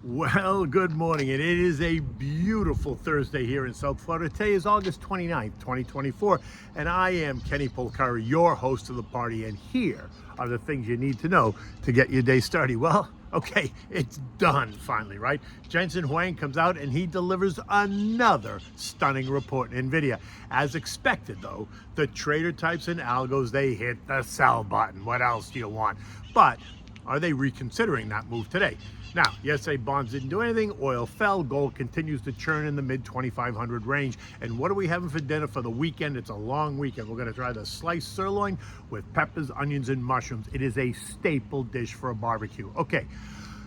Well, good morning, and it is a beautiful Thursday here in South Florida. Today is August 29th, 2024, and I am Kenny Polcari, your host of the party, and here are the things you need to know to get your day started. Well, okay, it's done finally, right? Jensen comes out and he delivers another stunning report in NVIDIA. As expected, though, the trader types and algos, they hit the sell button. What else do you want? But are they reconsidering that move today? Now, yesterday bonds didn't do anything, oil fell, gold continues to churn in the mid 2,500 range. And what are we having for dinner for the weekend? It's a long weekend. We're gonna try the sliced sirloin with peppers, onions, and mushrooms. It is a staple dish for a barbecue. Okay,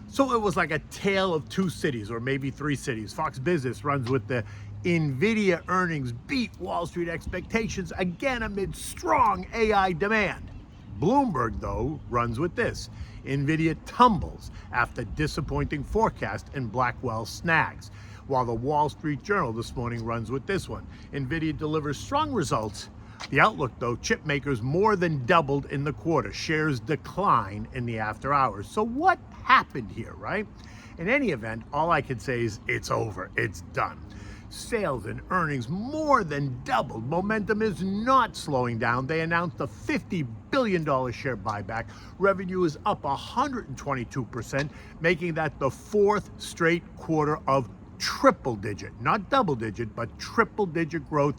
so it was like a tale of two cities, or maybe three cities. Fox Business runs with the NVIDIA earnings beat Wall Street expectations, again amid strong AI demand. Bloomberg, though, runs with this. NVIDIA tumbles after disappointing forecast and Blackwell snags. While the Wall Street Journal this morning runs with this one. NVIDIA delivers strong results. The outlook, though, chip makers more than doubled in the quarter. Shares decline in the after hours. So what happened here, right? In any event, all I can say is it's over. It's done. Sales and earnings more than doubled. Momentum is not slowing down. They announced a $50 billion share buyback. Revenue is up 122%, making that the fourth straight quarter of triple digit, not double digit, but triple digit growth.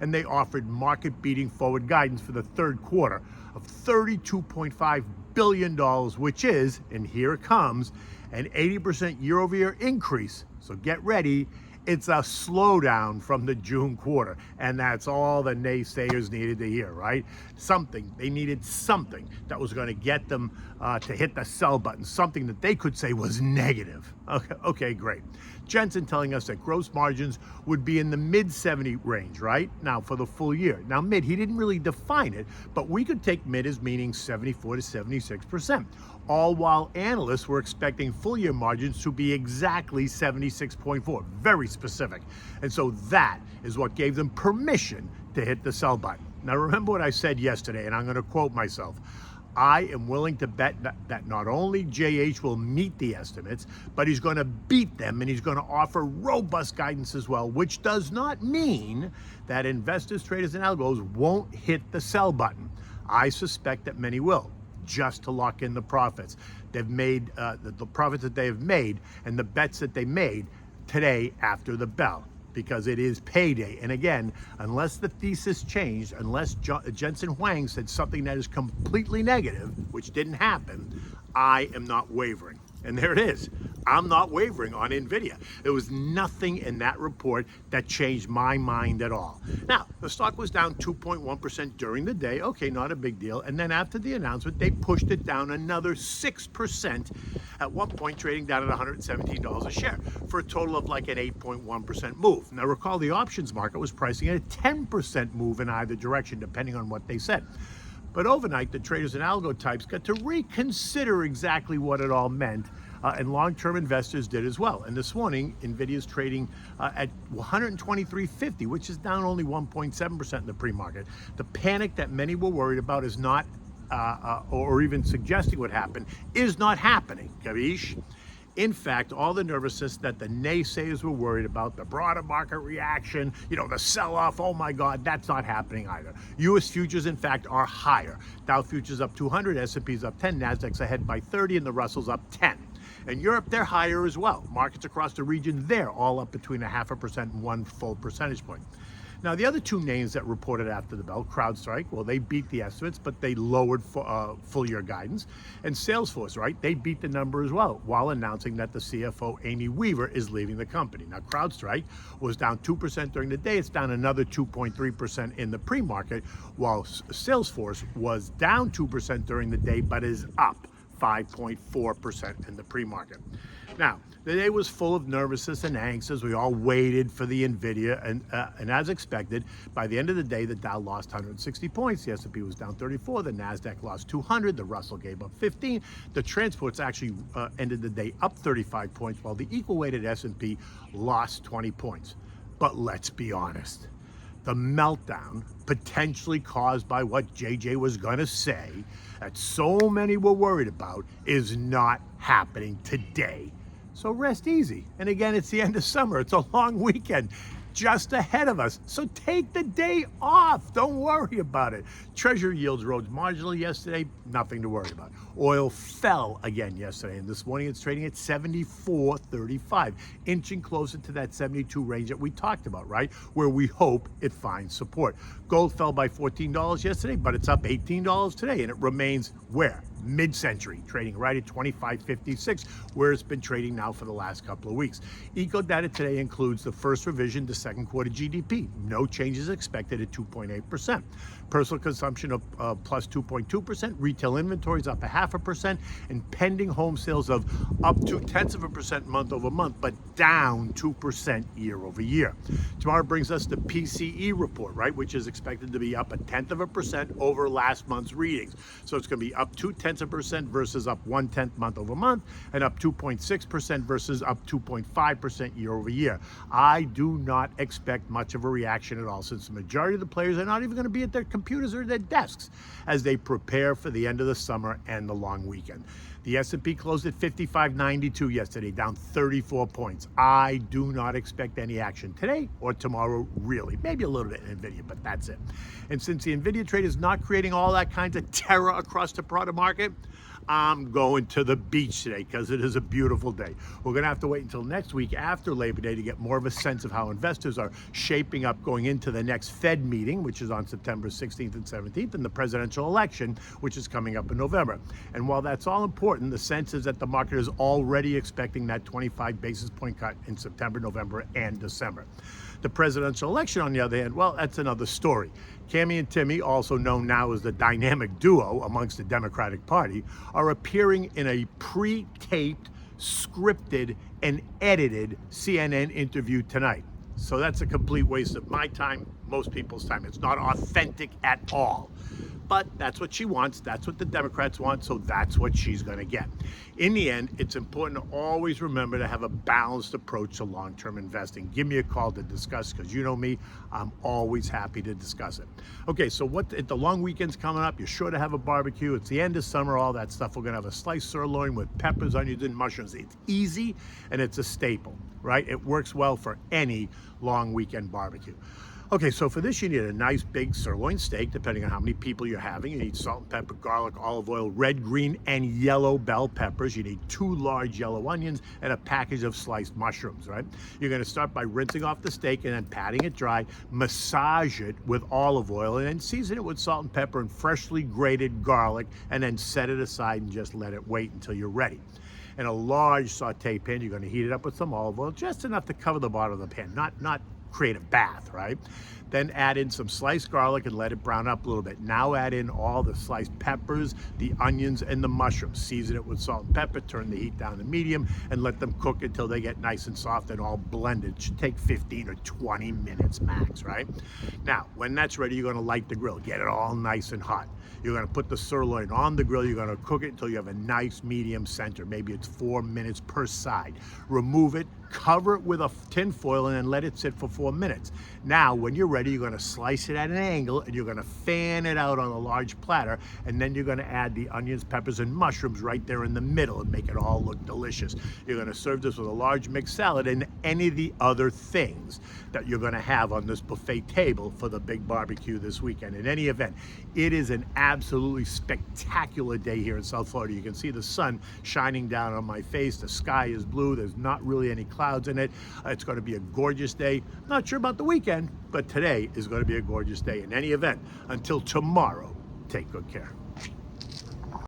And they offered market beating forward guidance for the third quarter of $32.5 billion, which is, and here it comes, an 80% year over year increase. So get ready. It's a slowdown from the June quarter, and that's all the naysayers needed to hear, right? They needed something that was going to get them to hit the sell button, something that they could say was negative. Okay, great. Jensen telling us that gross margins would be in the mid 70 range, right? Now for the full year. Now mid, he didn't really define it, but we could take mid as meaning 74 to 76%. All while analysts were expecting full year margins to be exactly 76.4, very specific. And so that is what gave them permission to hit the sell button. Now remember what I said yesterday, and I'm going to quote myself. I am willing to bet that not only JH will meet the estimates, but he's going to beat them, and he's going to offer robust guidance as well, which does not mean that investors, traders, and algos won't hit the sell button. I suspect that many will, just to lock in the profits. They've made the profits that they have made and the bets that they made today after the bell, because it is payday. And again, unless the thesis changed, unless Jensen said something that is completely negative, which didn't happen, I am not wavering. And there it is. I'm not wavering on NVIDIA. There was nothing in that report that changed my mind at all. Now, the stock was down 2.1% during the day. Okay, not a big deal. And then after the announcement, they pushed it down another 6%, at one point trading down at $117 a share, for a total of like an 8.1% move. Now, recall the options market was pricing at a 10% move in either direction, depending on what they said. But overnight, the traders and algo types got to reconsider exactly what it all meant, and long-term investors did as well. And this morning, NVIDIA is trading at 123.50, which is down only 1.7% in the pre-market. The panic that many were worried about is not, or even suggesting would happen, is not happening. Capiche? In fact, all the nervousness that the naysayers were worried about, the broader market reaction, the sell-off, oh my God, that's not happening either. U.S. futures, in fact, are higher. Dow futures up 200, S&P's up 10, Nasdaq's ahead by 30, and the Russell's up 10. In Europe, they're higher as well. Markets across the region, they're all up between 0.5% and 1 full percentage point. Now, the other two names that reported after the bell, CrowdStrike, well, they beat the estimates, but they lowered full year guidance. And Salesforce, right, they beat the number as well, while announcing that the CFO, Amy Weaver, is leaving the company. Now, CrowdStrike was down 2% during the day. It's down another 2.3% in the pre-market, while Salesforce was down 2% during the day, but is up 5.4% in the pre-market. Now, the day was full of nervousness and angst as we all waited for the NVIDIA, and as expected, by the end of the day, the Dow lost 160 points, the S&P was down 34, the Nasdaq lost 200, the Russell gave up 15, the transports actually ended the day up 35 points, while the equal-weighted S&P lost 20 points. But let's be honest. The meltdown, potentially caused by what JJ was going to say, that so many were worried about, is not happening today. So rest easy. And again, it's the end of summer. It's a long weekend just ahead of us. So take the day off. Don't worry about it. Treasury yields rose marginally yesterday. Nothing to worry about. Oil fell again yesterday, and this morning it's trading at 74.35, inching closer to that 72 range that we talked about, right? Where we hope it finds support. Gold fell by $14 yesterday, but it's up $18 today, and it remains where? Mid-century, trading right at 25.56, where it's been trading now for the last couple of weeks. Eco data today includes the first revision to second quarter GDP. No changes expected at 2.8%. Personal consumption of plus 2.2%. Retail inventories up 0.5%, and pending home sales of up 0.2% month over month, but down 2% year over year. Tomorrow brings us the PCE report, right, which is expected to be up 0.1% over last month's readings. So it's going to be up 0.2% versus up 0.1 month over month, and up 2.6% versus up 2.5% year over year. I do not expect much of a reaction at all, since the majority of the players are not even going to be at their computers or their desks as they prepare for the end of the summer and the long weekend. The S&P closed at 55.92 yesterday, down 34 points. I do not expect any action today or tomorrow, really. Maybe a little bit in NVIDIA, but that's it. And since the NVIDIA trade is not creating all that kinds of terror across the broader market, I'm going to the beach today because it is a beautiful day. We're going to have to wait until next week after Labor Day to get more of a sense of how investors are shaping up going into the next Fed meeting, which is on September 16th and 17th, and the presidential election, which is coming up in November. And while that's all important, the sense is that the market is already expecting that 25 basis point cut in September, November, and December. The presidential election, on the other hand, well, that's another story. Cammie and Timmy, also known now as the dynamic duo amongst the Democratic Party, are appearing in a pre-taped, scripted, and edited CNN interview tonight. So that's a complete waste of my time, most people's time. It's not authentic at all. But that's what she wants, that's what the Democrats want, so that's what she's going to get. In the end, it's important to always remember to have a balanced approach to long-term investing. Give me a call to discuss, because you know me, I'm always happy to discuss it. Okay, so the long weekend's coming up. You're sure to have a barbecue. It's the end of summer, all that stuff. We're going to have a sliced sirloin with peppers, onions, and mushrooms. It's easy, and it's a staple, right? It works well for any long weekend barbecue. Okay, so for this you need a nice big sirloin steak, depending on how many people you're having. You need salt and pepper, garlic, olive oil, red, green, and yellow bell peppers. You need 2 large yellow onions and a package of sliced mushrooms, right? You're gonna start by rinsing off the steak and then patting it dry, massage it with olive oil, and then season it with salt and pepper and freshly grated garlic, and then set it aside and just let it wait until you're ready. In a large saute pan, you're gonna heat it up with some olive oil, just enough to cover the bottom of the pan, not create a bath, right? Then add in some sliced garlic and let it brown up a little bit. Now add in all the sliced peppers, the onions, and the mushrooms. Season it with salt and pepper, turn the heat down to medium, and let them cook until they get nice and soft and all blended. It should take 15 or 20 minutes max, right? Now, when that's ready, you're gonna light the grill. Get it all nice and hot. You're gonna put the sirloin on the grill. You're gonna cook it until you have a nice medium center. Maybe it's 4 minutes per side. Remove it, cover it with a tin foil, and then let it sit for 4 minutes. Now, when you're ready, you're gonna slice it at an angle, and you're gonna fan it out on a large platter, and then you're gonna add the onions, peppers, and mushrooms right there in the middle and make it all look delicious. You're gonna serve this with a large mixed salad and any of the other things that you're gonna have on this buffet table for the big barbecue this weekend. In any event, it is an absolutely spectacular day here in South Florida. You can see the sun shining down on my face. The sky is blue. There's not really any clouds in it. It's going to be a gorgeous day. Not sure about the weekend, but today is going to be a gorgeous day. In any event, until tomorrow, take good care.